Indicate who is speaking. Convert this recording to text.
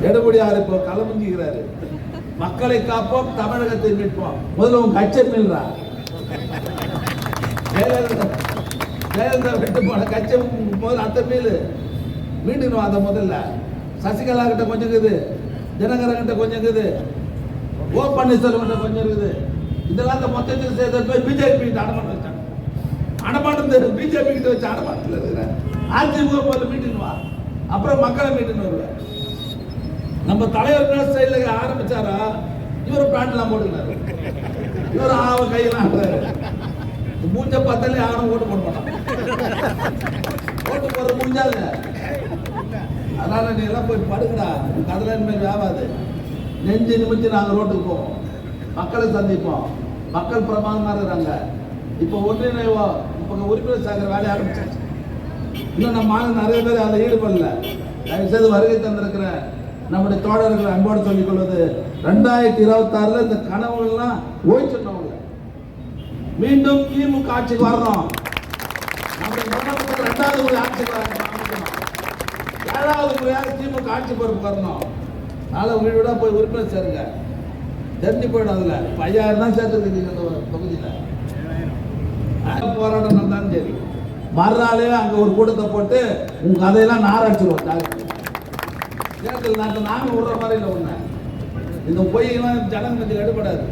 Speaker 1: எடப்பாடியார் இப்போ களமுஞ்சுகிறாரு. மக்களை காப்போம், தமிழகத்தை மீட்போம். முதல்ல உங்க கச்சை மீள்றா. ஜெயலலிதா விட்டு போன கச்சை முதல்ல அந்த மீள் மீண்டும் அதை முதல்ல. சசிகலா கிட்ட கொஞ்சம் இருக்குது, தினகரன் கிட்ட கொஞ்சம் இருக்குது, ஓ பன்னீர்செல்வம் கிட்ட கொஞ்சம் இருக்குது. இதெல்லாம் அந்த மொத்தத்தில் சேர்த்து போய் பிஜேபி கிட்ட அடமாட்டம் வச்சாங்க. அடமாட்டம் பிஜேபி கிட்ட வச்சு அடமாட்டத்தில் இருக்கிற அதிமுக போல மீட்டிங் வா, அப்புறம் மக்களை மீட்டிங் வருவேன். நம்ம தலைவர் ஸ்டைல ஆரம்பிச்சாரா, இவரு பேண்ட்லாம் போட்டுக்கிறாரு, இவரு கையெல்லாம் மூஞ்ச பார்த்தாலே யாரும் ஓட்டு போட மாட்டான். ஓட்டு போடுற முடிஞ்சாங்க. அதனால நீ எல்லாம் போய் படுங்கடா, கதல இனிமேல் ஆகாது. நெஞ்சு நிமித்தி நாங்கள் ரோட்டுக்கு போவோம், மக்களை சந்திப்போம். மக்கள் பிரமாதமாக இருக்கிறாங்க. இப்போ ஒன்றிணைவோ இப்போ உறுப்பினர் சாகிற வேலையை ஆரம்பிச்சாச்சு. இன்னும் நம்ம நிறைய பேர் அதில் ஈடுபடல. தயவுசெய்து வருகை தந்திருக்கிற நம்முடைய தோழர்கள் அன்போடு சொல்லிக் கொள்வது, 2026 இந்த கனவுகள்லாம் ஓய்ச்சிடணும். மீண்டும் திமுக ஆட்சிக்கு வரணும். நம்முடைய 2வது முறை ஆட்சிக்கு வரணும். 7வது முறையாக திமுக ஆட்சி பொறுப்பு வரணும். அதனால வீடு போய் உறுப்பினர் சேருங்க, தெரிஞ்சு போயிடும். அதுல 5000 தான் சேர்த்துருக்கீங்க அந்த தொகுதியில். போராட்டம் நடந்தாலும் சரி, மறுநாளே அங்க ஒரு கூட்டத்தை போட்டு உங்க கதையெல்லாம் நாராய்ச்சிடுவோம். தேர்தல் நாங்கள் விடுற மாதிரி இல்லை. ஒண்ணு இந்த பொய்யெல்லாம் ஜனங்களுக்கு எடுபடாது.